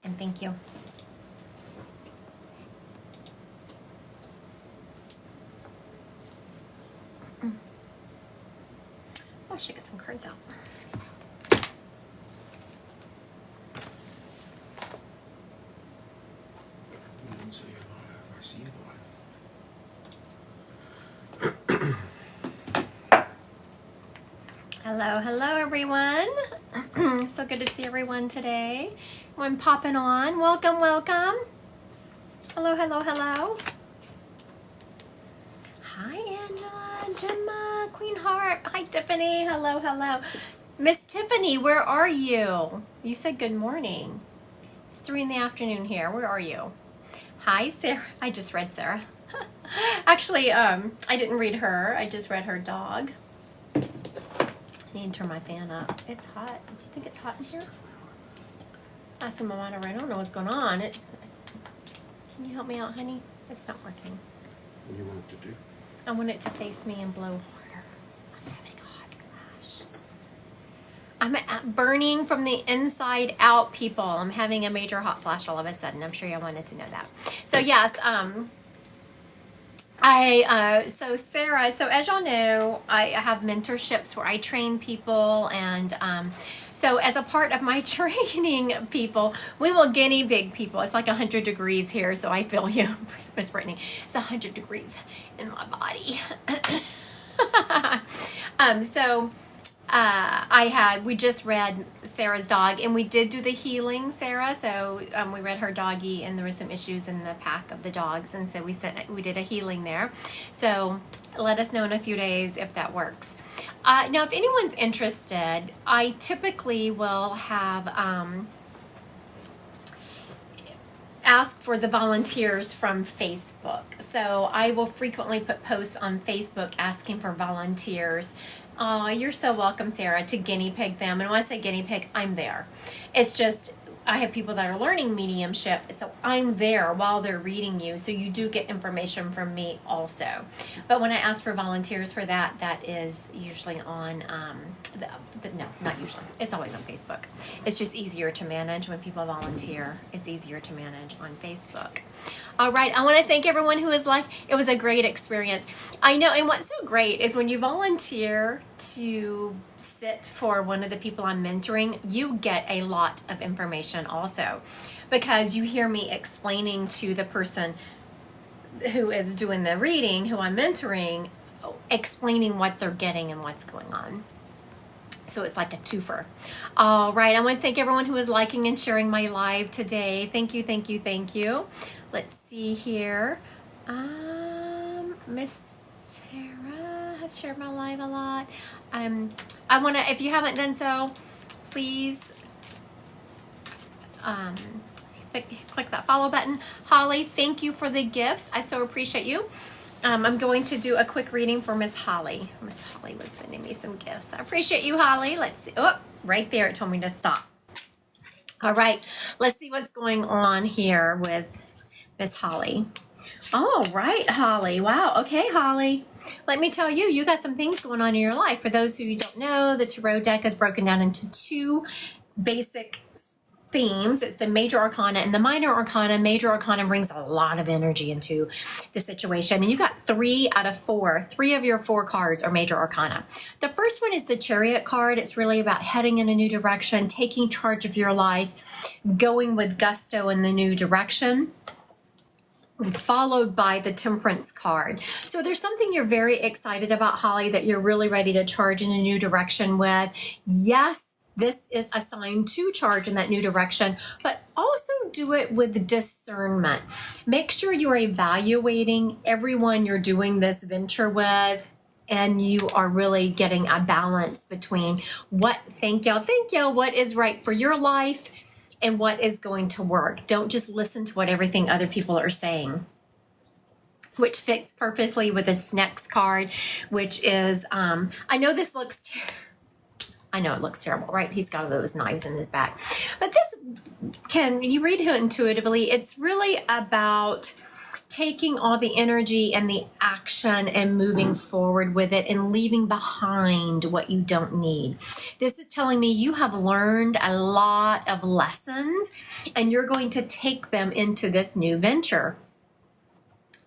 And thank you. Oh, I should get some cards out. So you're live. I see you live. Hello, everyone. So good to see everyone today. Everyone popping on. Welcome. Hello. Hi, Angela, Gemma, Queen Heart. Hi, Tiffany. Hello. Miss Tiffany, where are you? You said good morning. It's 3 in the afternoon here. Where are you? Hi, Sarah. I just read Sarah. Actually, I didn't read her. I just read her dog. I need to turn my fan up. It's hot. Do you think it's hot in here? Ask my moderator. I don't know what's going on. Can you help me out, honey? It's not working. What do you want it to do? I want it to face me and blow harder. I'm having a hot flash. I'm burning from the inside out, people. I'm having a major hot flash all of a sudden. I'm sure you wanted to know that. So yes, so Sarah, so as y'all know, I have mentorships where I train people, and so as a part of my training people, we will guinea pig people. It's like 100 degrees here, so I feel you, Miss Brittany. It's 100 degrees in my body. We just read Sarah's dog, and we did do the healing, Sarah. So we read her doggy, and there were some issues in the pack of the dogs, and so we did a healing there. So let us know in a few days if that works. Now, if anyone's interested, I typically will have ask for the volunteers from Facebook. So I will frequently put posts on Facebook asking for volunteers. You're so welcome, Sarah, to guinea pig them. And when I say guinea pig, I'm there. It's just, I have people that are learning mediumship, so I'm there while they're reading you, so you do get information from me also. But when I ask for volunteers for that, that is usually on, no, not usually. It's always on Facebook. It's just easier to manage when people volunteer. It's easier to manage on Facebook. All right, I want to thank everyone who is like, it was a great experience. I know, and what's so great is when you volunteer to sit for one of the people I'm mentoring, you get a lot of information also, because you hear me explaining to the person who is doing the reading, who I'm mentoring, explaining what they're getting and what's going on. So it's like a twofer. All right, I want to thank everyone who is liking and sharing my live today. Thank you. Let's see here. Miss Sarah has shared my live a lot. I want to, if you haven't done so, please click that follow button. Holly, thank you for the gifts. I so appreciate you. I'm going to do a quick reading for Miss Holly. Miss Holly was sending me some gifts. I appreciate you, Holly. Let's see. Oh, right there. It told me to stop. All right. Let's see what's going on here with Miss Holly. All right, Holly. Wow. Okay, Holly. Let me tell you, you got some things going on in your life. For those who don't know, the Tarot deck is broken down into 2 basic themes. It's the Major Arcana and the Minor Arcana. Major Arcana brings a lot of energy into the situation. And you got 3 out of 4. 3 of your 4 cards are Major Arcana. The first one is the Chariot card. It's really about heading in a new direction, taking charge of your life, going with gusto in the new direction, followed by the Temperance card. So there's something you're very excited about, Holly, that you're really ready to charge in a new direction with. Yes, this is a sign to charge in that new direction, but also do it with discernment. Make sure you're evaluating everyone you're doing this venture with, and you are really getting a balance between what is right for your life and what is going to work. Don't just listen to what everything other people are saying, which fits perfectly with this next card, which is, I know it looks terrible, right? He's got those knives in his back. But this, you read it intuitively, it's really about taking all the energy and the action and moving forward with it and leaving behind what you don't need. This is telling me you have learned a lot of lessons and you're going to take them into this new venture.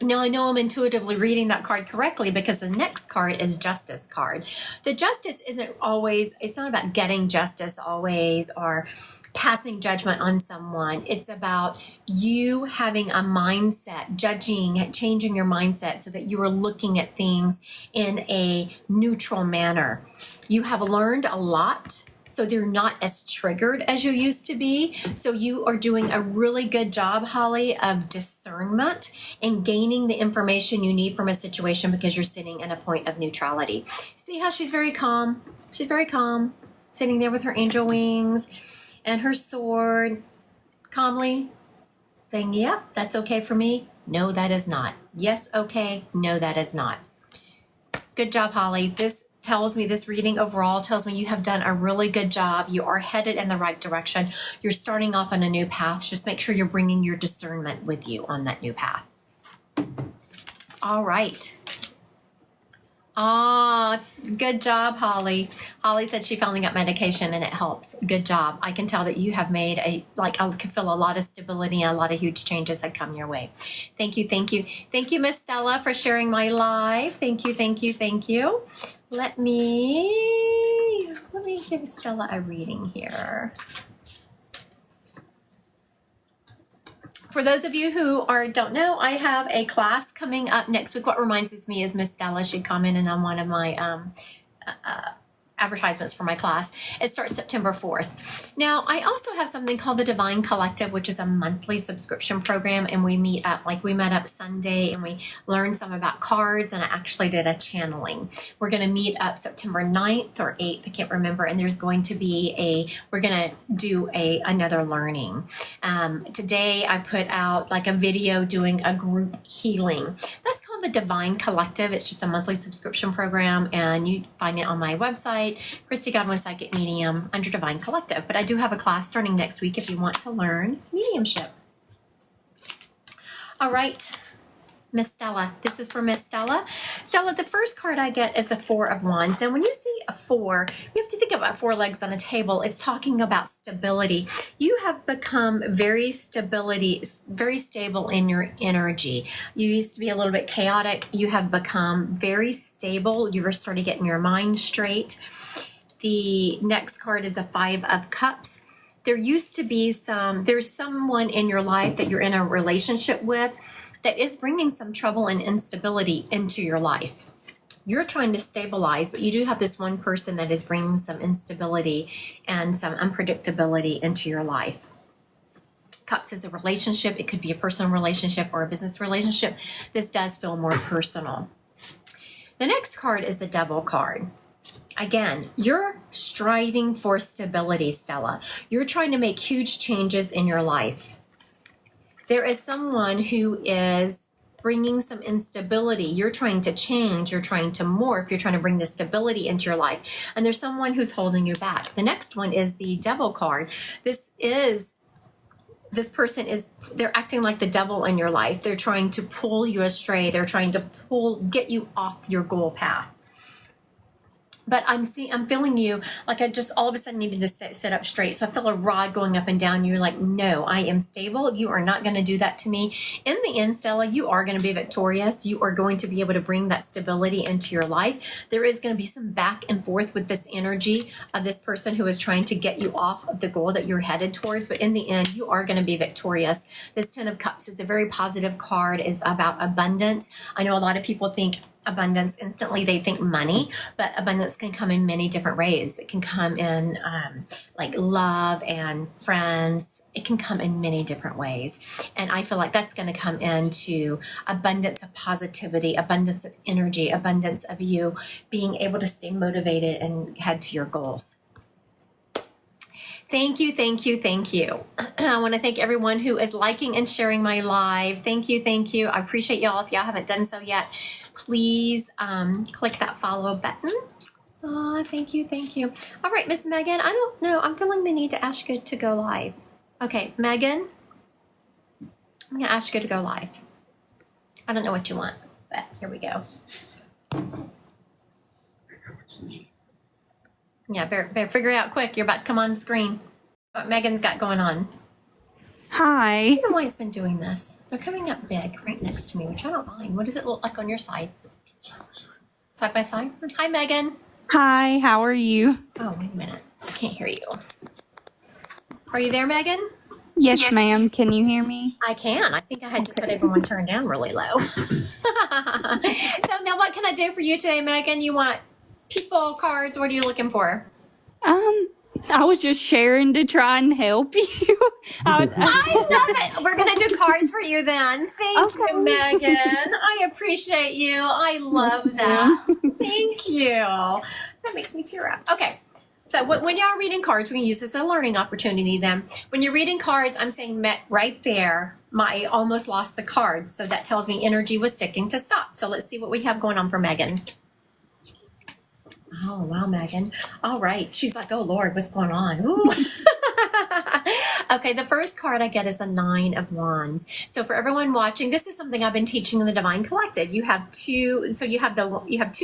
Now, I know I'm intuitively reading that card correctly because the next card is Justice card. The Justice isn't always, it's not about getting justice always or passing judgment on someone. It's about you having a mindset, judging, changing your mindset so that you are looking at things in a neutral manner. You have learned a lot, so they're not as triggered as you used to be. So you are doing a really good job, Holly, of discernment and gaining the information you need from a situation because you're sitting in a point of neutrality. See how she's very calm? She's very calm, sitting there with her angel wings and her sword, calmly saying, yep, that's okay for me. No, that is not. Yes, okay. No, that is not. Good job, Holly. This tells me, this reading overall tells me you have done a really good job. You are headed in the right direction. You're starting off on a new path. Just make sure you're bringing your discernment with you on that new path. All right. Good job, Holly. Holly said she finally got medication and it helps. Good job. I can tell that you have made I can feel a lot of stability and a lot of huge changes that come your way. Thank you, thank you. Thank you, Miss Stella, for sharing my live. Thank you, thank you, thank you. Let me give Stella a reading here. For those of you who don't know, I have a class coming up next week. What reminds me is Miss Stella. She commented on one of my advertisements for my class. It starts September 4th. Now, I also have something called the Divine Collective, which is a monthly subscription program, and we meet up, we met up Sunday, and we learned some about cards, and I actually did a channeling. We're going to meet up September 9th or 8th, I can't remember, and there's going to be we're going to do another learning. Today, I put out a video doing a group healing. That's called the Divine Collective. It's just a monthly subscription program, and you find it on my website, Christy Godwin Psychic Medium, under Divine Collective. But I do have a class starting next week if you want to learn mediumship. All right, Miss Stella. This is for Miss Stella. Stella, the first card I get is the Four of Wands. And when you see a four, you have to think about four legs on a table. It's talking about stability. You have become very stable in your energy. You used to be a little bit chaotic. You have become very stable. You've started getting your mind straight. The next card is the Five of Cups. There used to be there's someone in your life that you're in a relationship with that is bringing some trouble and instability into your life. You're trying to stabilize, but you do have this one person that is bringing some instability and some unpredictability into your life. Cups is a relationship. It could be a personal relationship or a business relationship. This does feel more personal. The next card is the Devil card. Again, you're striving for stability, Stella. You're trying to make huge changes in your life. There is someone who is bringing some instability. You're trying to change. You're trying to morph. You're trying to bring the stability into your life. And there's someone who's holding you back. The next one is the Devil card. This person they're acting like the devil in your life. They're trying to pull you astray. They're trying to get you off your goal path. But I'm feeling you I just all of a sudden needed to sit up straight. So I feel a rod going up and down. You're like, no, I am stable. You are not going to do that to me. In the end, Stella, you are going to be victorious. You are going to be able to bring that stability into your life. There is going to be some back and forth with this energy of this person who is trying to get you off of the goal that you're headed towards. But in the end, you are going to be victorious. This Ten of Cups is a very positive card. It's about abundance. I know a lot of people think abundance instantly, they think money, but abundance can come in many different ways. It can come in love and friends. It can come in many different ways, and I feel like that's going to come into abundance of positivity, abundance of energy, abundance of you being able to stay motivated and head to your goals. Thank you, thank you, thank you. I want to thank everyone who is liking and sharing my live. Thank you, thank you. I appreciate y'all. If y'all haven't done so yet, please click that follow button. Thank you, thank you. All right, Miss Megan, I don't know. I'm feeling the need to ask you to go live. Okay, Megan, I'm going to ask you to go live. I don't know what you want, but here we go. Figure out what's neat. Yeah, better figure it out quick. You're about to come on the screen. What Megan's got going on. Hi. I don't know why it's been doing this. They're coming up big right next to me, which I don't mind. What does it look like on your side? Side by side. Side by side? Hi, Megan. Hi, how are you? Oh, wait a minute. I can't hear you. Are you there, Megan? Yes, ma'am. Can you hear me? I can. I think I had just had everyone turned down really low. So now what can I do for you today, Megan? You want people, cards? What are you looking for? I was just sharing to try and help you. I love it. We're going to do cards for you then. Thank you, Okay. Megan. I appreciate you. I love Yes, that. Thank you. That makes me tear up. Okay. So when y'all are reading cards, we can use this as a learning opportunity then. When you're reading cards, I'm saying right there, I almost lost the cards. So that tells me energy was sticking to stop. So let's see what we have going on for Megan. Oh, wow, Megan. All right. She's like, oh, Lord, what's going on? Ooh. Okay, the first card I get is the Nine of Wands. So for everyone watching, this is something I've been teaching in the Divine Collective. You have two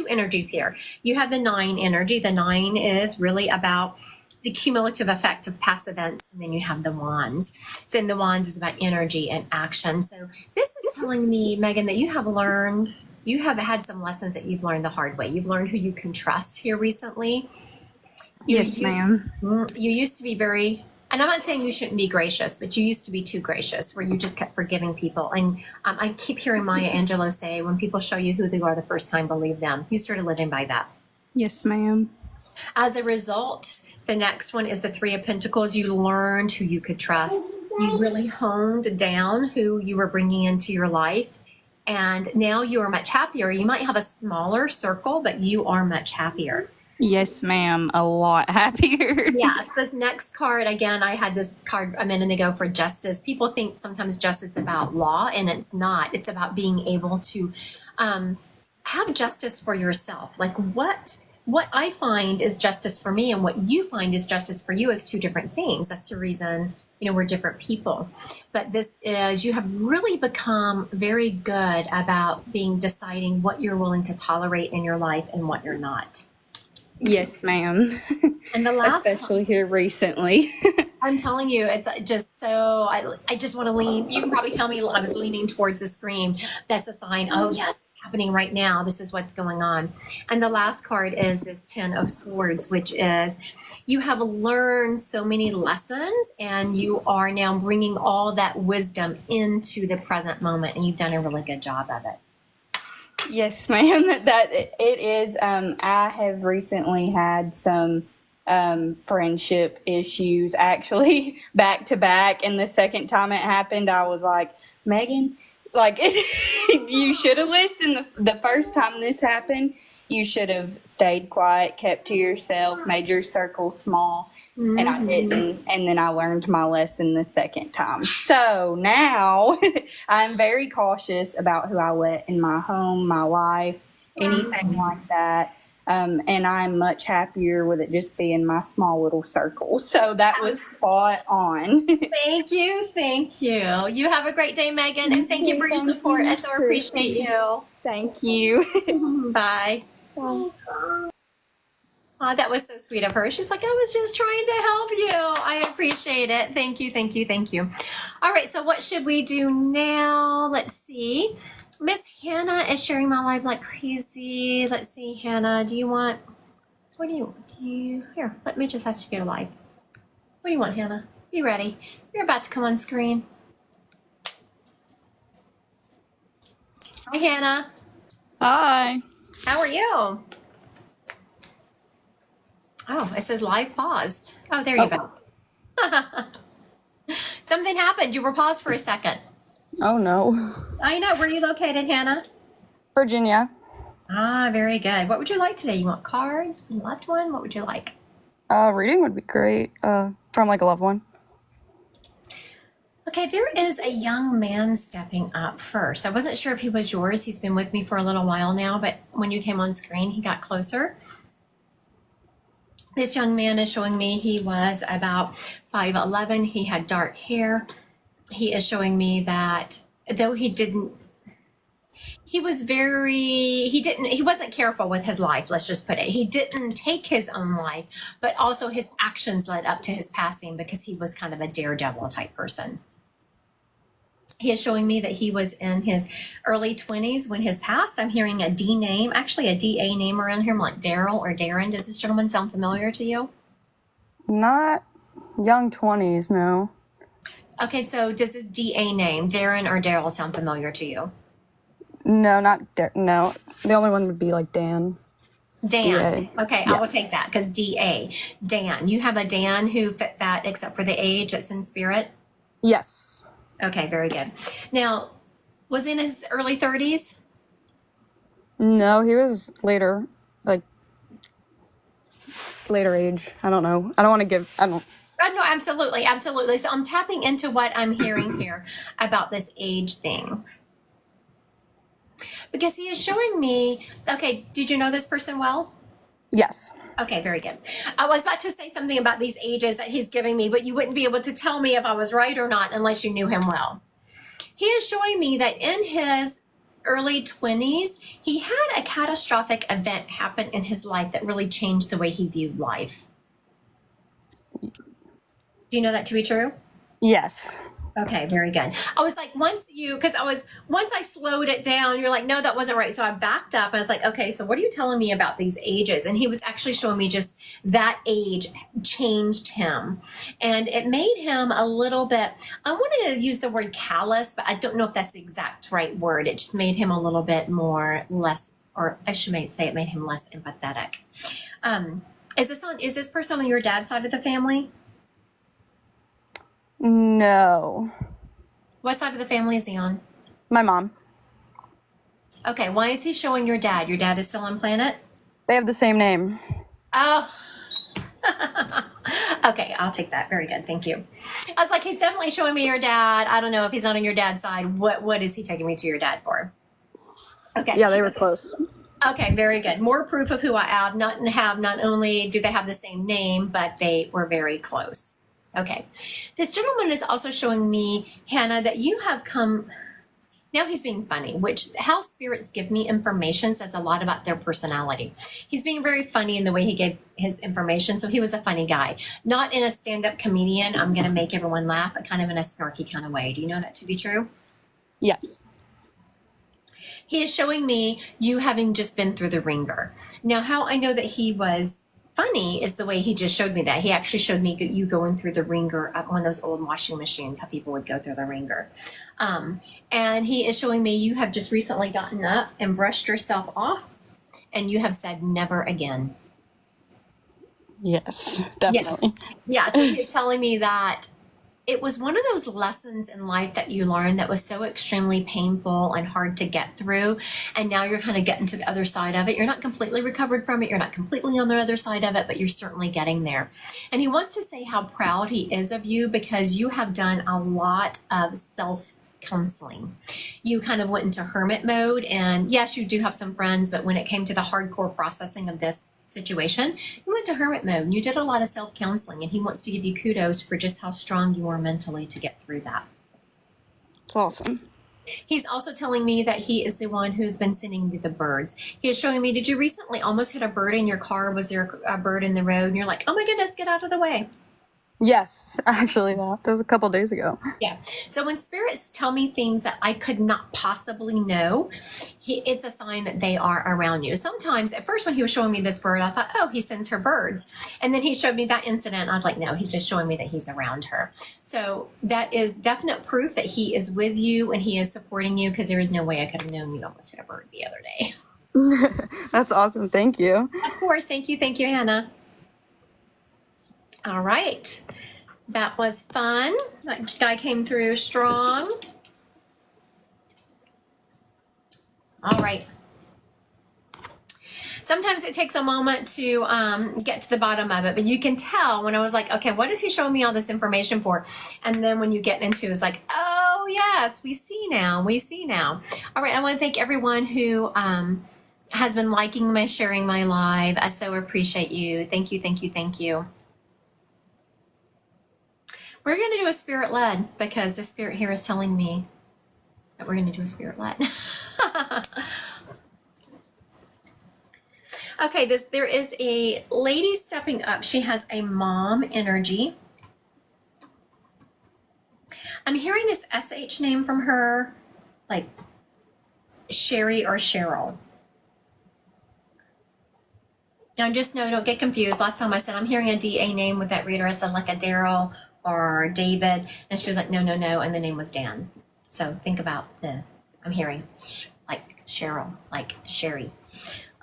energies here. You have the Nine energy. The Nine is really about the cumulative effect of past events, and then you have the Wands. So in the Wands is about energy and action. So this is telling me, Megan, that you have had some lessons that you've learned the hard way. You've learned who you can trust here recently. Yes, ma'am. You used to be very, and I'm not saying you shouldn't be gracious, but you used to be too gracious, where you just kept forgiving people. And I keep hearing Maya Angelou say, when people show you who they are the first time, believe them. You started living by that. Yes, ma'am. As a result, the next one is the Three of Pentacles. You learned who you could trust. You really honed down who you were bringing into your life. And now you are much happier. You might have a smaller circle, but you are much happier. Yes, ma'am. A lot happier. Yes, this next card, again, I had this card a minute ago for justice. People think sometimes justice is about law, and it's not. It's about being able to have justice for yourself. Like what I find is justice for me and what you find is justice for you is two different things. That's the reason, we're different people. But this is, you have really become very good about deciding what you're willing to tolerate in your life and what you're not. Yes, ma'am. And the last Especially here recently. I'm telling you, it's just so, I just want to lean. You can probably tell me I was leaning towards the screen. That's a sign, oh yes, it's happening right now. This is what's going on. And the last card is this Ten of Swords, which is you have learned so many lessons and you are now bringing all that wisdom into the present moment, and you've done a really good job of it. Yes, ma'am. That it is. I have recently had some friendship issues, actually, back to back. And the second time it happened, I was like, Megan, like, you should have listened. The first time this happened, you should have stayed quiet, kept to yourself, made your circle small. And I didn't. And then I learned my lesson the second time. So now I'm very cautious about who I let in my home, my life, anything like that. And I'm much happier with it just being my small little circle. So that was spot on. Thank you. Thank you. You have a great day, Megan. And thank you for your support. I so appreciate you. Thank you. Bye. Bye. Oh, that was so sweet of her. She's like, I was just trying to help you. I appreciate it. Thank you, thank you, thank you. All right, so what should we do now? Let's see. Miss Hannah is sharing my live like crazy. Let's see, Hannah, here, let me just ask you to go live. What do you want, Hannah? Be ready. You're about to come on screen. Hi, Hannah. Hi. How are you? Oh, it says live paused. Oh, there you go. Something happened. You were paused for a second. Oh no. I know. Where are you located, Hannah? Virginia. Ah, very good. What would you like today? You want cards from a loved one? What would you like? Reading would be great. From like a loved one. Okay, there is a young man stepping up first. I wasn't sure if he was yours. He's been with me for a little while now, but when you came on screen, he got closer. This young man is showing me he was about 5'11". He had dark hair. He is showing me that though he he was he wasn't careful with his life, let's just put it. He didn't take his own life, but also his actions led up to his passing because he was kind of a daredevil type person. He is showing me that he was in his early 20s when his passed. I'm hearing a D name, actually a DA name around here, like Daryl or Darren. Does this gentleman sound familiar to you? Not young 20s, no. Okay, so does this DA name, Darren or Daryl, sound familiar to you? No, no. The only one would be like Dan. Dan. DA. Okay, I will Yes. take that because DA. Dan. You have a Dan who fit that except for the age that's in spirit? Yes. Okay, very good. Now, was he in his early 30s? No, he was later, like later age. I don't know. I don't want to give. I don't. No, absolutely, absolutely. So I'm tapping into what I'm hearing here about this age thing. Because he is showing me, okay, did you know this person well? Yes. Okay, very good. I was about to say something about these ages that he's giving me, but you wouldn't be able to tell me if I was right or not unless you knew him well. He is showing me that in his early 20s, he had a catastrophic event happen in his life that really changed the way he viewed life. Do you know that to be true? Yes. Okay, very good. I was like, once I slowed it down, you're like, no, that wasn't right. So I backed up. I was like, okay, so what are you telling me about these ages? And he was actually showing me just that age changed him. And it made him a little bit, I wanted to use the word callous, but I don't know if that's the exact right word. It just made him a little bit less, or I should say it made him less empathetic. Is this person on your dad's side of the family? No. What side of the family is he on? My mom. Okay, why is he showing your dad? Your dad is still on planet? They have the same name. Oh. Okay, I'll take that. Very good. Thank you. I was like, he's definitely showing me your dad. I don't know if he's not on your dad's side. What is he taking me to your dad for? Okay. Yeah, they were close. Okay, very good. More proof of who I have. Not only do they have the same name, but they were very close. Okay. This gentleman is also showing me, Hannah, that you have come. Now he's being funny, which how spirits give me information says a lot about their personality. He's being very funny in the way he gave his information. So he was a funny guy, not in a stand-up comedian. I'm going to make everyone laugh, but kind of in a snarky kind of way. Do you know that to be true? Yes. He is showing me you having just been through the ringer. Now, how I know that he was funny is the way he just showed me that. He actually showed me you going through the ringer on those old washing machines, how people would go through the ringer. And he is showing me you have just recently gotten up and brushed yourself off, and you have said never again. Yes, definitely. Yeah, so he's telling me that it was one of those lessons in life that you learned that was so extremely painful and hard to get through. And now you're kind of getting to the other side of it. You're not completely recovered from it. You're not completely on the other side of it, but you're certainly getting there. And he wants to say how proud he is of you because you have done a lot of self-counseling. You kind of went into hermit mode. And yes, you do have some friends, but when it came to the hardcore processing of this situation, you went to hermit mode and you did a lot of self-counseling, and he wants to give you kudos for just how strong you are mentally to get through that. It's awesome. He's also telling me that he is the one who's been sending you the birds. He is showing me, did you recently almost hit a bird in your car? Was there a bird in the road? And you're like, oh my goodness, get out of the way. Yes, actually, that was a couple days ago. Yeah. So when spirits tell me things that I could not possibly know, it's a sign that they are around you. Sometimes, at first when he was showing me this bird, I thought, oh, he sends her birds. And then he showed me that incident. And I was like, no, he's just showing me that he's around her. So that is definite proof that he is with you and he is supporting you, because there is no way I could have known you almost hit a bird the other day. That's awesome. Thank you. Of course. Thank you. Thank you, Hannah. All right. That was fun. That guy came through strong. All right. Sometimes it takes a moment to get to the bottom of it, but you can tell when I was like, okay, what is he showing me all this information for? And then when you get into it, it's like, oh, yes, we see now. We see now. All right. I want to thank everyone who has been liking my, sharing my live. I so appreciate you. Thank you. Thank you. Thank you. We're going to do a spirit led because the spirit here is telling me that we're going to do a spirit led. Okay, there is a lady stepping up. She has a mom energy. I'm hearing this SH name from her, like Sherry or Cheryl. Now, just know, don't get confused. Last time I said I'm hearing a DA name with that reader. I said like a Daryl or David, and she was like, no, no, no, and the name was Dan. So think about I'm hearing like Cheryl, like Sherry,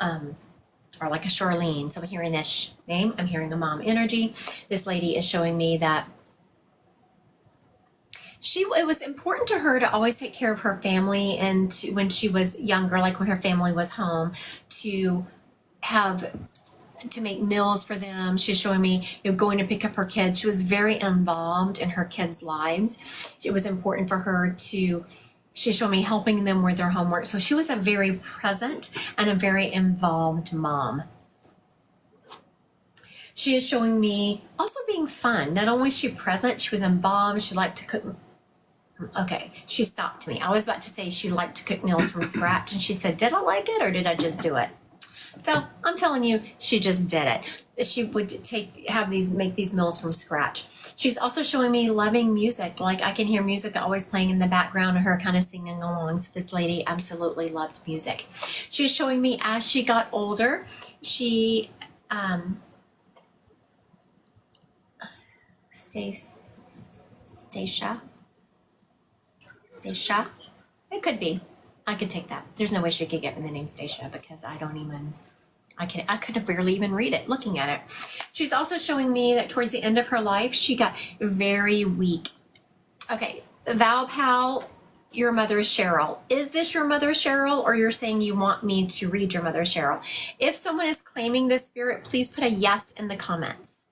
or like a Charlene. So I'm hearing this name. I'm hearing a mom energy. This lady is showing me that it was important to her to always take care of her family, and when she was younger, like when her family was home, to make meals for them. She's showing me, going to pick up her kids. She was very involved in her kids' lives. It was important for her she's showing me helping them with their homework. So she was a very present and a very involved mom. She is showing me also being fun. Not only is she present, she was involved. She liked to cook. Okay, she stopped me. I was about to say she liked to cook meals from scratch, and she said, did I like it or did I just do it? So I'm telling you, she just did it. She would make these meals from scratch. She's also showing me loving music. Like I can hear music always playing in the background of her kind of singing along. So this lady absolutely loved music. She's showing me as she got older, she Stacia. It could be. I could take that. There's no way she could get me the name Stacia because I could barely even read it looking at it. She's also showing me that towards the end of her life, she got very weak. Okay, Val Pal, your mother is Cheryl. Is this your mother Cheryl, or you're saying you want me to read your mother Cheryl? If someone is claiming this spirit, please put a yes in the comments.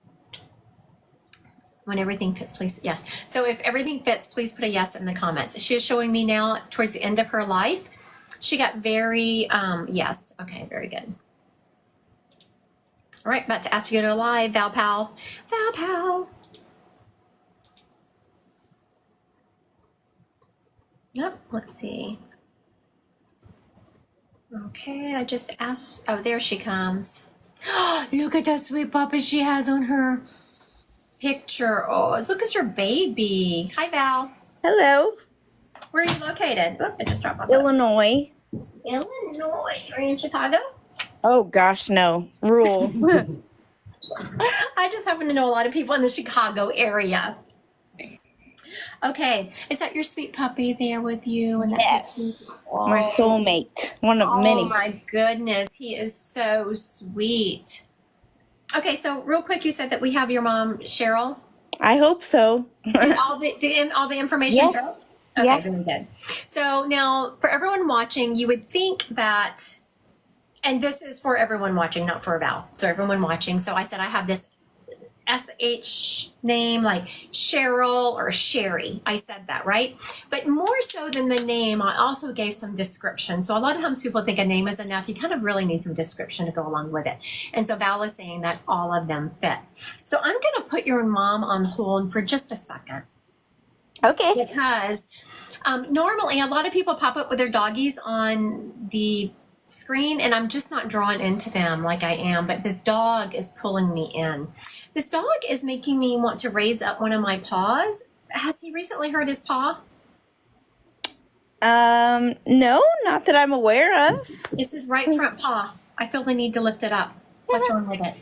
When everything fits, please, yes. So if everything fits, please put a yes in the comments. She is showing me now towards the end of her life. She got very, yes. Okay, very good. All right, about to ask you to go live, Val Pal. Val Pal. Yep, let's see. Okay, I just asked, oh, there she comes. Look at that sweet puppy she has on her picture. Oh, look at your baby. Hi, Val. Hello, Where are you located? Oh, I just dropped my book. Illinois. Illinois. Are you in Chicago? Oh gosh, no. Rural. I just happen to know a lot of people in the Chicago area. Okay, is that your sweet puppy there with you? And that Yes. Oh. My soulmate. One of Oh many. my goodness, he is so sweet. Okay, so real quick, you said that we have your mom, Cheryl. I hope so. Did all the information Yes. go? Okay, Yeah. very good. So now, for everyone watching, you would think that, and this is for everyone watching, not for Val. So everyone watching. So I said I have this SH name like Cheryl or Sherry. I said that, right? But more so than the name, I also gave some description. So a lot of times people think a name is enough. You kind of really need some description to go along with it. And so Val is saying that all of them fit. So I'm going to put your mom on hold for just a second. Okay. Because normally a lot of people pop up with their doggies on the screen, and I'm just not drawn into them like I am, but this dog is pulling me in. This dog is making me want to raise up one of my paws. Has he recently hurt his paw? No, not that I'm aware of. It's his right front paw. I feel the need to lift it up. What's wrong with it?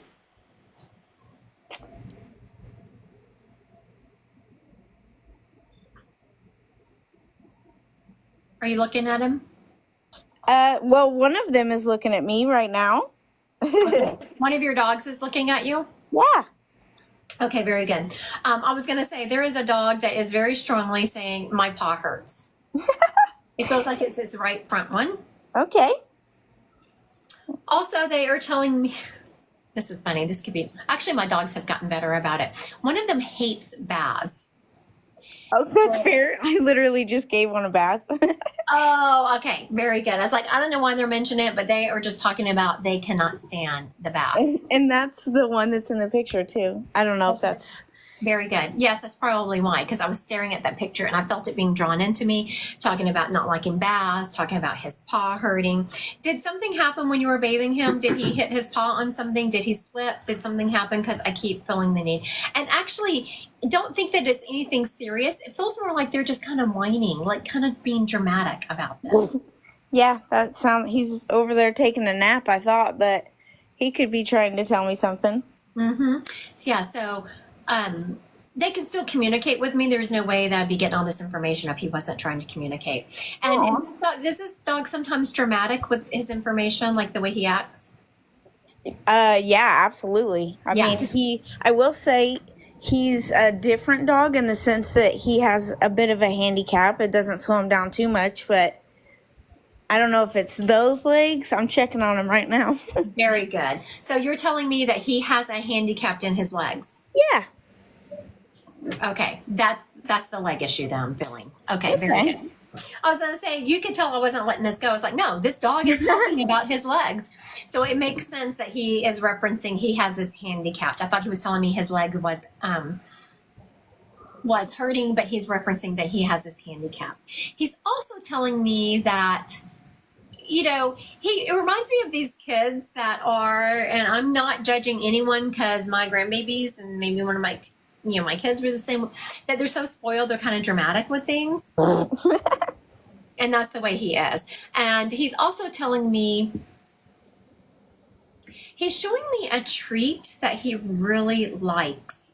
Are you looking at him? Well, one of them is looking at me right now. One of your dogs is looking at you? Yeah. Okay, very good. I was going to say there is a dog that is very strongly saying my paw hurts. It feels like it's his right front one. Okay. Also, they are telling me, this is funny. This could be, actually, my dogs have gotten better about it. One of them hates baths. Oh, that's fair. I literally just gave one a bath. Oh, okay. Very good. I was like, I don't know why they're mentioning it, but they are just talking about they cannot stand the bath. And that's the one that's in the picture too. I don't know if that's Very good. Yes, that's probably why, because I was staring at that picture and I felt it being drawn into me, talking about not liking baths, talking about his paw hurting. Did something happen when you were bathing him? Did he hit his paw on something? Did he slip? Did something happen? Because I keep feeling the need. And actually, don't think that it's anything serious. It feels more like they're just kind of whining, like kind of being dramatic about this. Yeah, he's over there taking a nap, I thought, but he could be trying to tell me something. So, yeah, so they can still communicate with me. There's no way that I'd be getting all this information if he wasn't trying to communicate. And is this dog sometimes dramatic with his information, like the way he acts? Yeah, absolutely. I Yeah. mean, I will say he's a different dog in the sense that he has a bit of a handicap. It doesn't slow him down too much, but I don't know if it's those legs. I'm checking on him right now. Very good. So you're telling me that he has a handicap in his legs. Yeah. Okay, that's the leg issue that I'm feeling. Okay, very Okay. good. I was going to say, you could tell I wasn't letting this go. I was like, no, this dog is talking about his legs. So it makes sense that he is referencing he has this handicapped. I thought he was telling me his leg was hurting, but he's referencing that he has this handicap. He's also telling me that, it reminds me of these kids that are, and I'm not judging anyone because my grandbabies and maybe one of my my kids were the same, that they're so spoiled, they're kind of dramatic with things. And that's the way he is. And he's also telling me, he's showing me a treat that he really likes.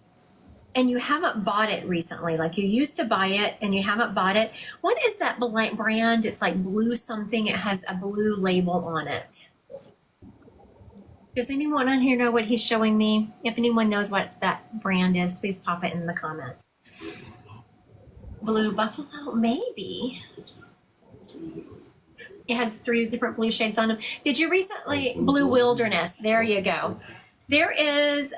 And you haven't bought it recently. Like you used to buy it and you haven't bought it. What is that brand? It's like blue something. It has a blue label on it. Does anyone on here know what he's showing me? If anyone knows what that brand is, please pop it in the comments. Blue Buffalo, maybe. It has 3 different blue shades on them. Did you recently, Blue Wilderness, there you go. There is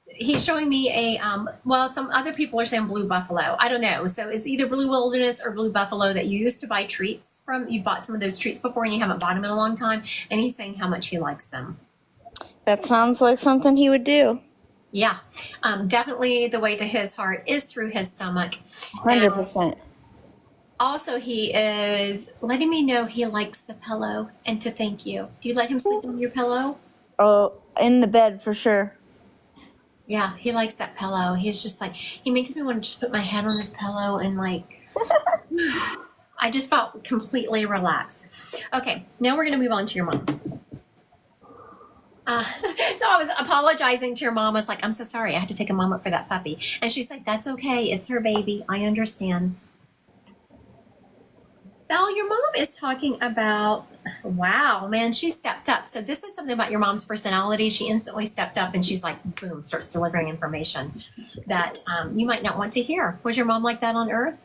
he's showing me some other people are saying Blue Buffalo. I don't know. So it's either Blue Wilderness or Blue Buffalo that you used to buy treats from. You bought some of those treats before and you haven't bought them in a long time. And he's saying how much he likes them. That sounds like something he would do. Yeah, definitely the way to his heart is through his stomach. 100%. Also, he is letting me know he likes the pillow and to thank you. Do you let him sleep on your pillow? Oh, in the bed for sure. Yeah, he likes that pillow. He's just like, he makes me want to just put my head on his pillow and I just felt completely relaxed. Okay, now we're going to move on to your mom. So I was apologizing to your mom. I was like, I'm so sorry. I had to take a moment for that puppy. And she's like, that's okay. It's her baby. I understand. Belle, your mom is talking about, wow, man, she stepped up. So this is something about your mom's personality. She instantly stepped up and she's like, boom, starts delivering information that you might not want to hear. Was your mom like that on Earth?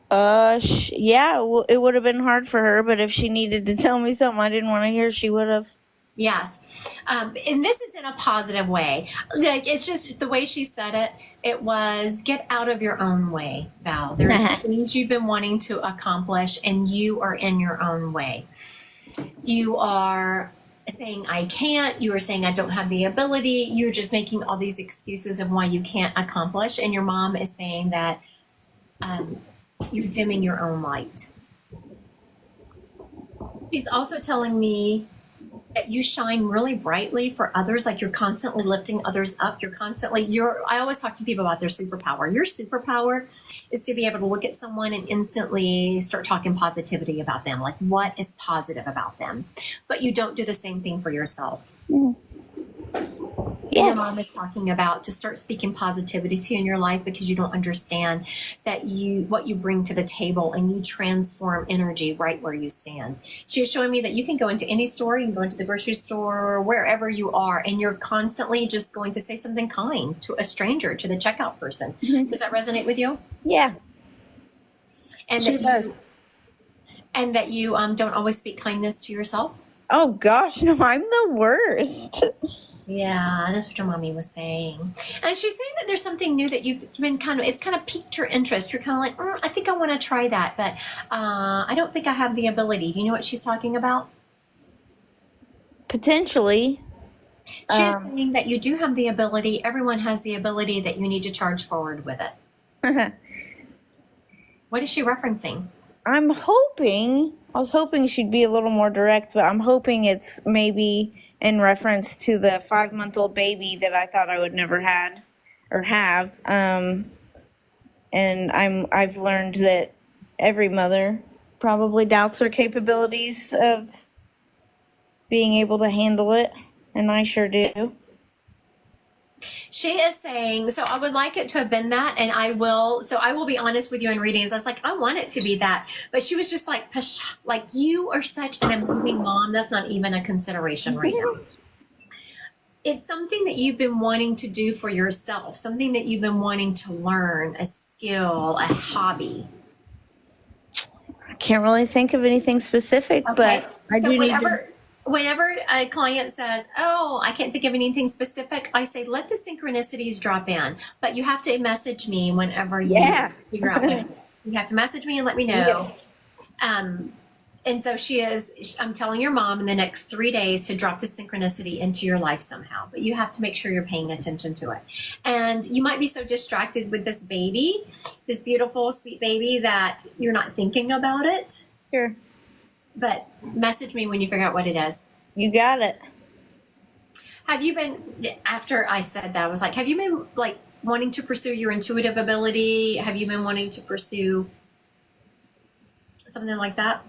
Yeah, it would have been hard for her, but if she needed to tell me something I didn't want to hear, she would have. Yes. And this is in a positive way. Like, it's just the way she said it. It was, get out of your own way, Val. There's things you've been wanting to accomplish and you are in your own way. You are saying, I can't. You are saying, I don't have the ability. You're just making all these excuses of why you can't accomplish. And your mom is saying that you're dimming your own light. She's also telling me that you shine really brightly for others, like you're constantly lifting others up. I always talk to people about their superpower. Your superpower is to be able to look at someone and instantly start talking positivity about them, like what is positive about them. But you don't do the same thing for yourself. Yeah. Your mom is talking about to start speaking positivity in your life because you don't understand that what you bring to the table and you transform energy right where you stand. She is showing me that you can go into any store, you can go into the grocery store or wherever you are, and you're constantly just going to say something kind to a stranger, to the checkout person. Does that resonate with you? Yeah. And She does. And that you don't always speak kindness to yourself? Oh gosh, no, I'm the worst. Yeah, that's what your mommy was saying. And she's saying that there's something new that you've been it's kind of piqued your interest. You're kind of like, I think I want to try that, but I don't think I have the ability. Do you know what she's talking about? Potentially. She is saying that you do have the ability, everyone has the ability, that you need to charge forward with it. What is she referencing? I was hoping she'd be a little more direct, but I'm hoping it's maybe in reference to the 5-month-old baby that I thought I would never had or have. And I've learned that every mother probably doubts her capabilities of being able to handle it, and I sure do. She is saying, so I would like it to have been that, and I will be honest with you in readings. I was like, I want it to be that. But she was just like, "Psh, like, you are such an amazing mom. That's not even a consideration right now. It's something that you've been wanting to do for yourself, something that you've been wanting to learn, a skill, a hobby. I can't really think of anything specific, but I So do need to. whenever a client says, oh, I can't think of anything specific, I say, let the synchronicities drop in. But you have to message me whenever you figure out. You have to message me and let me know. And so I'm telling your mom in the next 3 days to drop the synchronicity into your life somehow. But you have to make sure you're paying attention to it. And you might be so distracted with this baby, this beautiful, sweet baby, that you're not thinking about it. Sure. But message me when you figure out what it is. You got it. Have you been, after I said that, I was like, have you been like wanting to pursue your intuitive ability? Have you been wanting to pursue something like that?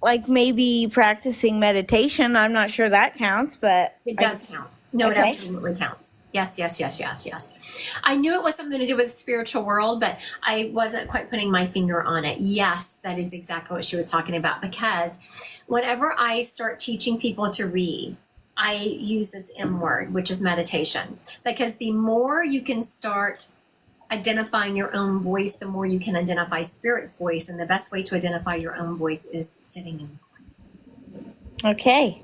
Like maybe practicing meditation. I'm not sure that counts, but It does count. No, Okay. It absolutely counts. Yes, yes, yes, yes, yes. I knew it was something to do with the spiritual world, but I wasn't quite putting my finger on it. Yes, that is exactly what she was talking about, because whenever I start teaching people to read, I use this M word, which is meditation, because the more you can start identifying your own voice, the more you can identify spirit's voice. And the best way to identify your own voice is sitting in the quiet. okay.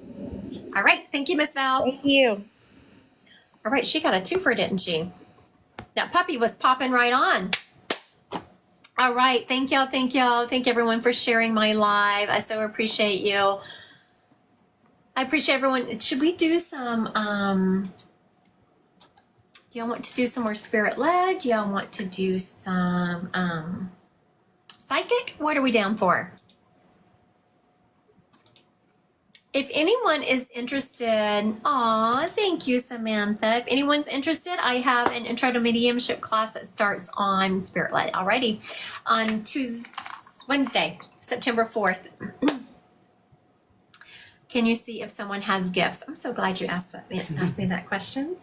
All right. Thank you, Miss Val. Thank you. All right. She got a twofer, didn't she? That puppy was popping right on. All right. Thank y'all. Thank y'all. Thank everyone for sharing my live. I so appreciate you. I appreciate everyone. Should we do some, do y'all want to do some more spirit led? Do y'all want to do some psychic? What are we down for? If anyone is interested, thank you, Samantha. If anyone's interested, I have an intro to mediumship class that starts on spirit led already on Wednesday, September 4th. Can you see if someone has gifts? I'm so glad you asked me that question.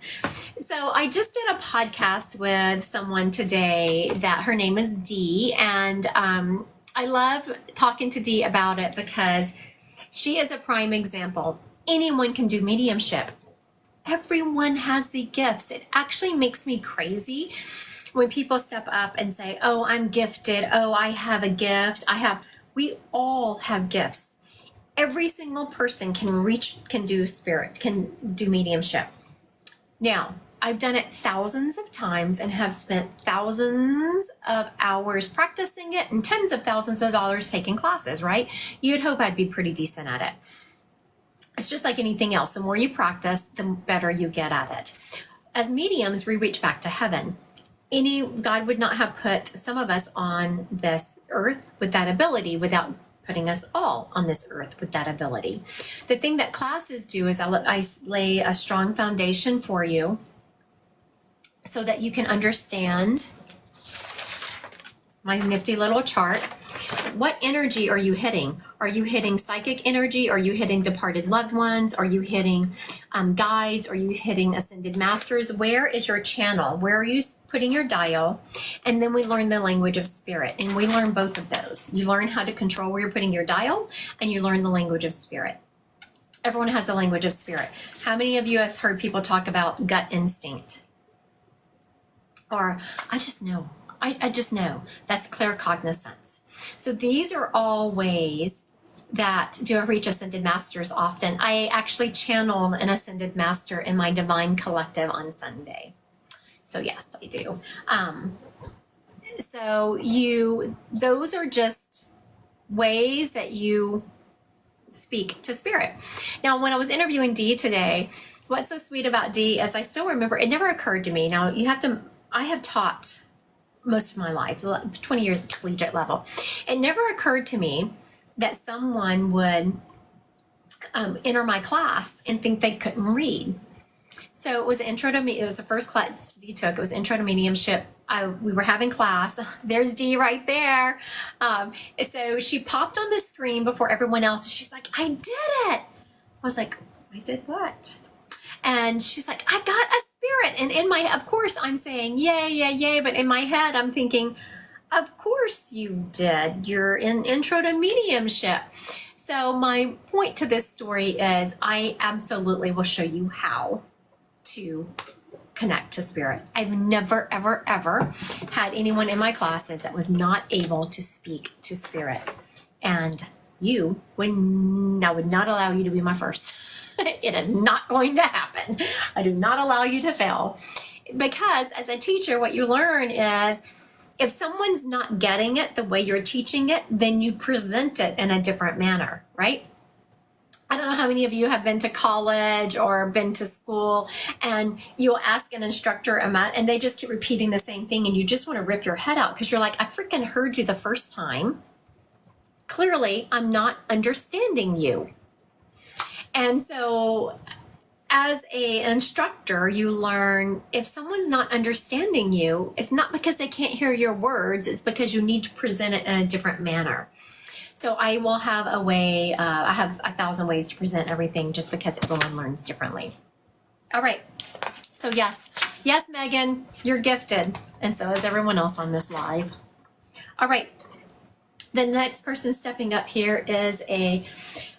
So I just did a podcast with someone today that her name is Dee, and I love talking to Dee about it because she is a prime example. Anyone can do mediumship. Everyone has the gifts. It actually makes me crazy when people step up and say, oh, I'm gifted. Oh, I have a gift. We all have gifts. Every single person can do mediumship. Now, I've done it thousands of times and have spent thousands of hours practicing it and tens of thousands of dollars taking classes, right? You'd hope I'd be pretty decent at it. It's just like anything else. The more you practice, the better you get at it. As mediums, we reach back to heaven. God would not have put some of us on this earth with that ability without putting us all on this earth with that ability. The thing that classes do is I lay a strong foundation for you so that you can understand my nifty little chart. What energy are you hitting? Are you hitting psychic energy? Are you hitting departed loved ones? Are you hitting guides? Are you hitting ascended masters? Where is your channel? Where are you putting your dial? And then we learn the language of spirit, and we learn both of those. You learn how to control where you're putting your dial, and you learn the language of spirit. Everyone has the language of spirit. How many of you have heard people talk about gut instinct? Or I just know. I just know. That's claircognizance. So these are all ways that do I reach ascended masters often. I actually channel an ascended master in my divine collective on Sunday. So yes, I do. Those are just ways that you speak to spirit. Now, when I was interviewing Dee today, what's so sweet about Dee is I still remember, it never occurred to me. Now, I have taught most of my life, 20 years at collegiate level. It never occurred to me that someone would enter my class and think they couldn't read. So it was it was the first class Dee took. It was intro to mediumship. We were having class. There's Dee right there. So she popped on the screen before everyone else. And she's like, I did it. I was like, I did what? And she's like, I got a spirit. And of course I'm saying, yay, yay, yay. But in my head, I'm thinking, of course you did. You're in intro to mediumship. So my point to this story is I absolutely will show you how to connect to spirit. I've never, ever, ever had anyone in my classes that was not able to speak to spirit. And I would not allow you to be my first. It is not going to happen. I do not allow you to fail. Because as a teacher, what you learn is if someone's not getting it the way you're teaching it, then you present it in a different manner, right? I don't know how many of you have been to college or been to school and you'll ask an instructor and they just keep repeating the same thing and you just want to rip your head out because you're like, I freaking heard you the first time. Clearly, I'm not understanding you. And so as an instructor, you learn if someone's not understanding you, it's not because they can't hear your words, it's because you need to present it in a different manner. So I will have a way, I have 1,000 ways to present everything just because everyone learns differently. All right. So yes, Megan, you're gifted. And so is everyone else on this live. All right. The next person stepping up here is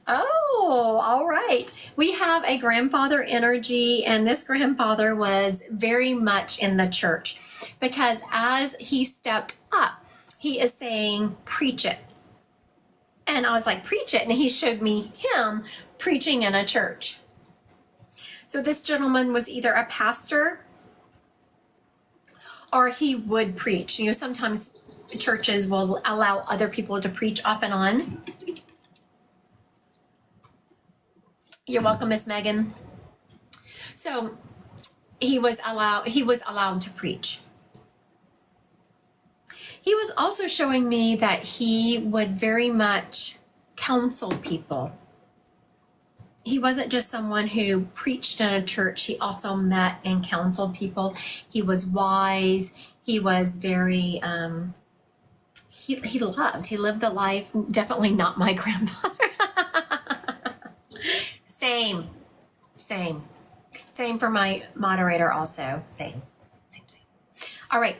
all right. We have a grandfather energy, and this grandfather was very much in the church because as he stepped up, he is saying, preach it. And I was like, preach it. And he showed me him preaching in a church. So this gentleman was either a pastor or he would preach. You know, sometimes churches will allow other people to preach off and on. You're welcome, Miss Megan. So he was allowed to preach. He was also showing me that he would very much counsel people. He wasn't just someone who preached in a church. He also met and counseled people. He was wise. He was very, he lived the life. Definitely not my grandfather. Same for my moderator also. Same. All right.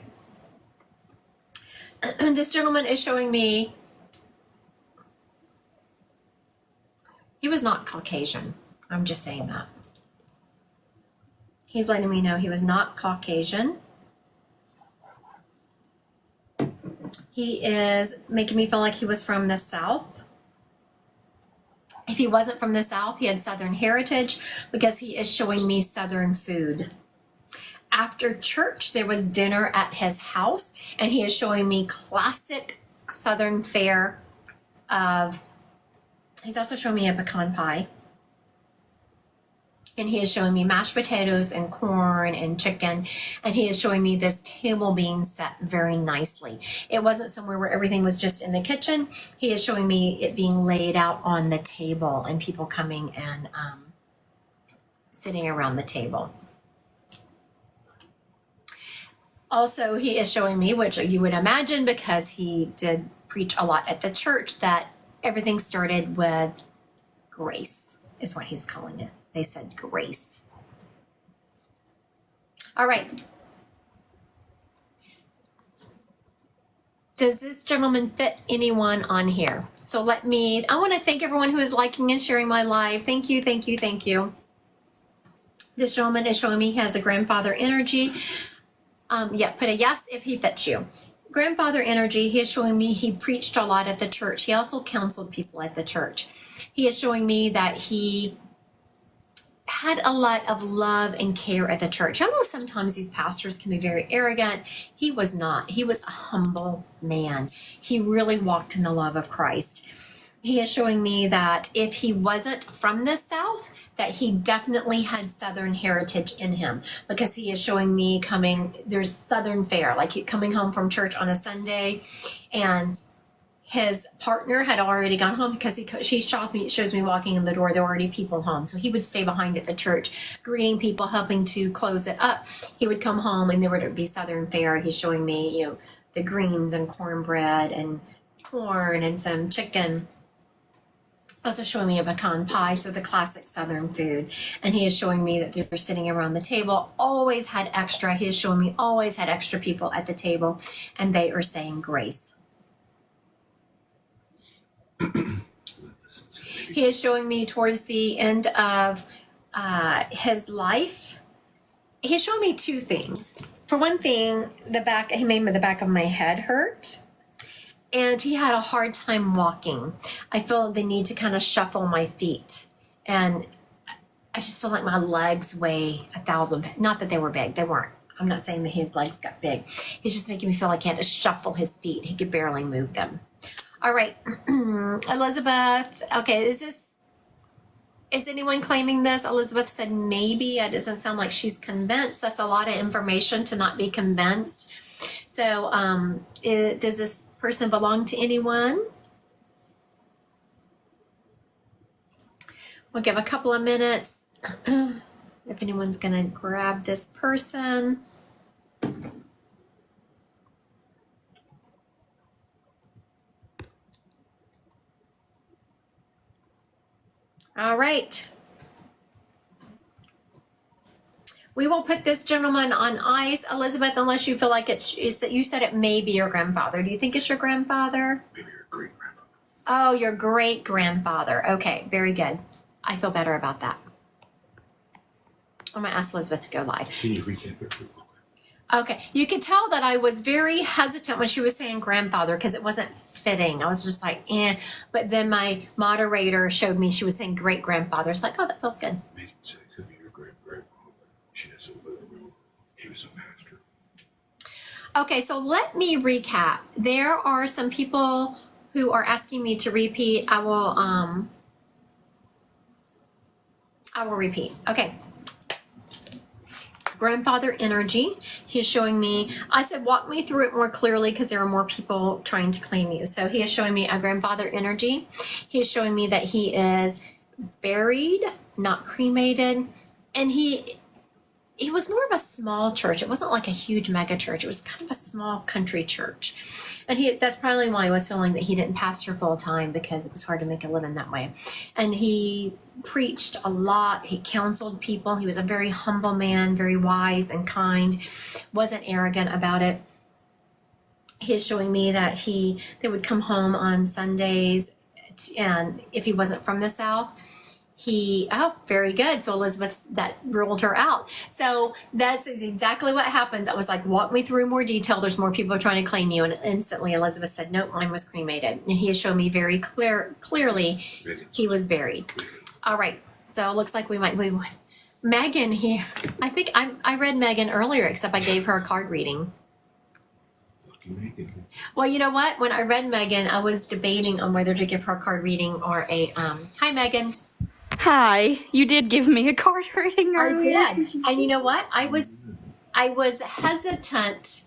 This gentleman is showing me he was not Caucasian. I'm just saying that. He's letting me know he was not Caucasian. He is making me feel like he was from the South. If he wasn't from the South, he had Southern heritage because he is showing me Southern food. After church, there was dinner at his house, and he is showing me classic Southern fare of, he's also showing me a pecan pie. And he is showing me mashed potatoes and corn and chicken. And he is showing me this table being set very nicely. It wasn't somewhere where everything was just in the kitchen. He is showing me it being laid out on the table and people coming and sitting around the table. Also, he is showing me, which you would imagine because he did preach a lot at the church, that everything started with grace, is what he's calling it. They said grace. All right. Does this gentleman fit anyone on here? So I want to thank everyone who is liking and sharing my live. Thank you, thank you, thank you. This gentleman is showing me he has a grandfather energy. Put a yes if he fits you. Grandfather energy, he is showing me he preached a lot at the church. He also counseled people at the church. He is showing me that he had a lot of love and care at the church. I know sometimes these pastors can be very arrogant. He was not. He was a humble man. He really walked in the love of Christ. He is showing me that if he wasn't from the South, that he definitely had Southern heritage in him, because he is showing me there's Southern fare, like coming home from church on a Sunday, and his partner had already gone home because she shows me walking in the door. There were already people home. So he would stay behind at the church, greeting people, helping to close it up. He would come home and there would be Southern fare. He's showing me, the greens and cornbread and corn and some chicken. Also showing me a pecan pie, so the classic Southern food. And he is showing me that they were sitting around the table, always had extra. He is showing me always had extra people at the table, and they are saying grace. He is showing me towards the end of his life. He's showing me two things. For one thing, he made the back of my head hurt. And he had a hard time walking. I feel the need to kind of shuffle my feet. And I just feel like my legs weigh 1,000. Not that they were big. They weren't. I'm not saying that his legs got big. It's just making me feel like he had to shuffle his feet. He could barely move them. All right. Elizabeth. Okay, is anyone claiming this? Elizabeth said maybe. It doesn't sound like she's convinced. That's a lot of information to not be convinced. So does this person belong to anyone? We'll give a couple of minutes if anyone's going to grab this person. All right. We will put this gentleman on ice, Elizabeth, unless you feel like you said it may be your grandfather. Do you think it's your grandfather? Maybe your great grandfather. Oh, your great grandfather. Okay, very good. I feel better about that. I'm gonna ask Elizabeth to go live. Can you recap it real quick? Okay, you could tell that I was very hesitant when she was saying grandfather because it wasn't fitting. I was just like, eh. But then my moderator showed me she was saying great grandfather. It's like, oh, that feels good. Megan said it could be your great grandpa, but she doesn't really know. He was a pastor. Okay, so let me recap. There are some people who are asking me to repeat. I will repeat. Okay. Grandfather energy. He's showing me, I said, walk me through it more clearly because there are more people trying to claim you. So he is showing me a grandfather energy. He is showing me that he is buried, not cremated. And he was more of a small church. It wasn't like a huge mega church. It was kind of a small country church. And that's probably why I was feeling that he didn't pastor full time, because it was hard to make a living that way. And he preached a lot. He counseled people. He was a very humble man, very wise and kind, wasn't arrogant about it. He is showing me that they would come home on Sundays, and if he wasn't from the South, very good. So Elizabeth, that ruled her out. So that's exactly what happens. I was like, walk me through more detail. There's more people trying to claim you. And instantly Elizabeth said, nope, mine was cremated. And he has shown me very clearly he was buried. All right. So it looks like we might be with Megan here. I think I read Megan earlier, except I gave her a card reading. Lucky Megan. Well, you know what? When I read Megan, I was debating on whether to give her a card reading or hi, Megan. Hi, you did give me a card reading earlier. I did. And you know what? I was hesitant.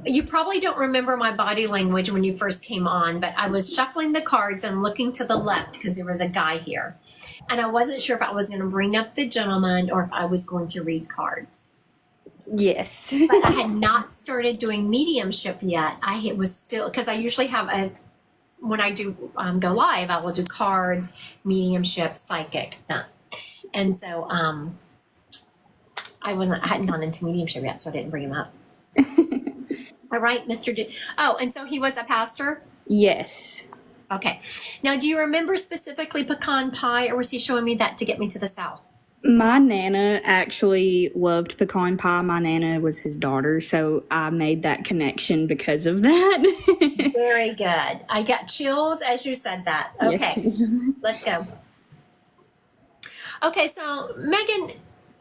You probably don't remember my body language when you first came on, but I was shuffling the cards and looking to the left because there was a guy here. And I wasn't sure if I was going to bring up the gentleman or if I was going to read cards. Yes. But I had not started doing mediumship yet. I was still, because I usually have when I do go live, I will do cards, mediumship, psychic, done. And so I hadn't gone into mediumship yet, so I didn't bring him up. All right, Mr. And so he was a pastor? Yes. Okay. Now, do you remember specifically pecan pie, or was he showing me that to get me to the South? My Nana actually loved pecan pie. My Nana was his daughter, so I made that connection because of that. Very good. I got chills as you said that. Okay, Yes. let's go. Okay, so Megan,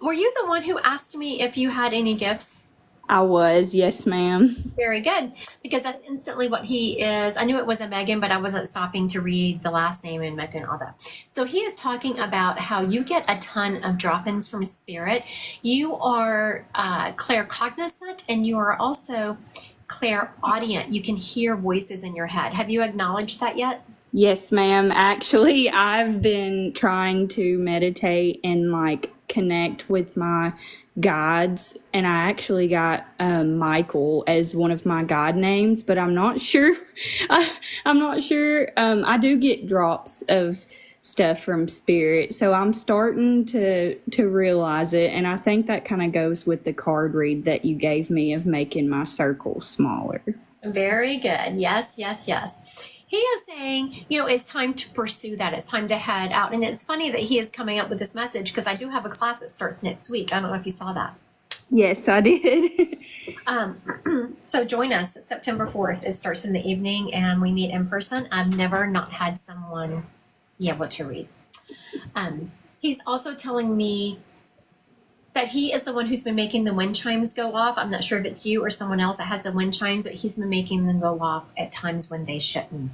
were you the one who asked me if you had any gifts? I was, yes, ma'am. Very good, because that's instantly what he is. I knew it was a Megan, but I wasn't stopping to read the last name and Megan, all that. So he is talking about how you get a ton of drop-ins from spirit. You are claircognizant, and you are also clairaudient. You can hear voices in your head. Have you acknowledged that yet? Yes, ma'am. Actually, I've been trying to meditate and like connect with my guides, and I actually got Michael as one of my guide names, but I'm not sure. I'm not sure. I do get drops of stuff from spirit, so I'm starting to realize it, and I think that kind of goes with the card read that you gave me of making my circle smaller. Very good. Yes, yes, yes. He is saying, it's time to pursue that. It's time to head out. And it's funny that he is coming up with this message, because I do have a class that starts next week. I don't know if you saw that. Yes, I did. So join us September 4th. It starts in the evening and we meet in person. I've never not had someone be able to read. He's also telling me that he is the one who's been making the wind chimes go off. I'm not sure if it's you or someone else that has the wind chimes, but he's been making them go off at times when they shouldn't.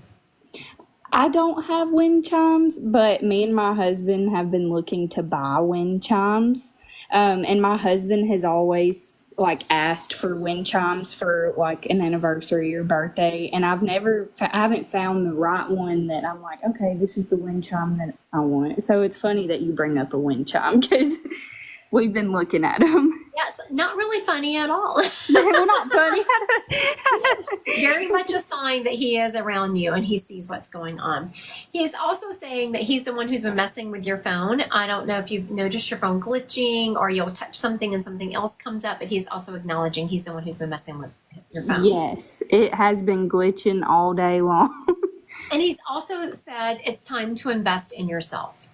I don't have wind chimes, but me and my husband have been looking to buy wind chimes. And my husband has always like asked for wind chimes for like an anniversary or birthday, and I haven't found the right one that I'm like, okay, this is the wind chime that I want. So it's funny that you bring up a wind chime, because we've been looking at them. Yes, not really funny at all. They're not funny. Very much a sign that he is around you and he sees what's going on. He is also saying that he's the one who's been messing with your phone. I don't know if you've noticed your phone glitching or you'll touch something and something else comes up, but he's also acknowledging he's the one who's been messing with your phone. Yes, it has been glitching all day long. And he's also said it's time to invest in yourself.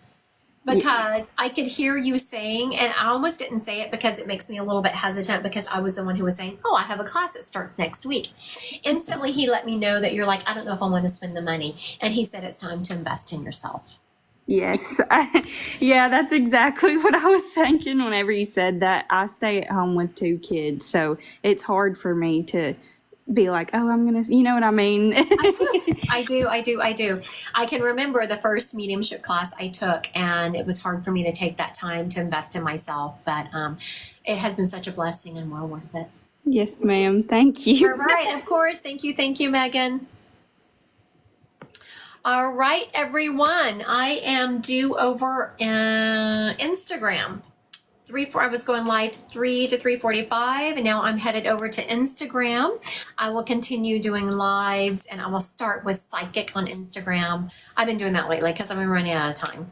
Because I could hear you saying, and I almost didn't say it because it makes me a little bit hesitant, because I was the one who was saying, I have a class that starts next week. Instantly, he let me know that you're like, I don't know if I want to spend the money. And he said it's time to invest in yourself. Yes. Yeah, that's exactly what I was thinking whenever you said that. I stay at home with 2 kids, so it's hard for me to be like, I'm going to, you know what I mean? I do. I can remember the first mediumship class I took, and it was hard for me to take that time to invest in myself, but it has been such a blessing and well worth it. Yes, ma'am. Thank you. All right. Of course. Thank you, Megan. All right, everyone. I am due over Instagram. I was going live 3 to 3:45, and now I'm headed over to Instagram. I will continue doing lives, and I will start with Psychic on Instagram. I've been doing that lately because I've been running out of time.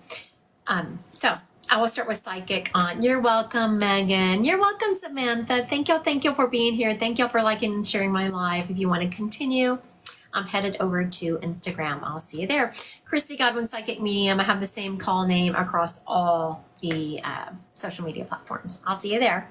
So I will start with Psychic on. You're welcome, Megan. You're welcome, Samantha. Thank you for being here. Thank you for liking and sharing my live. If you want to continue, I'm headed over to Instagram. I'll see you there. Christy Godwin, Psychic Medium. I have the same call name across all the social media platforms. I'll see you there.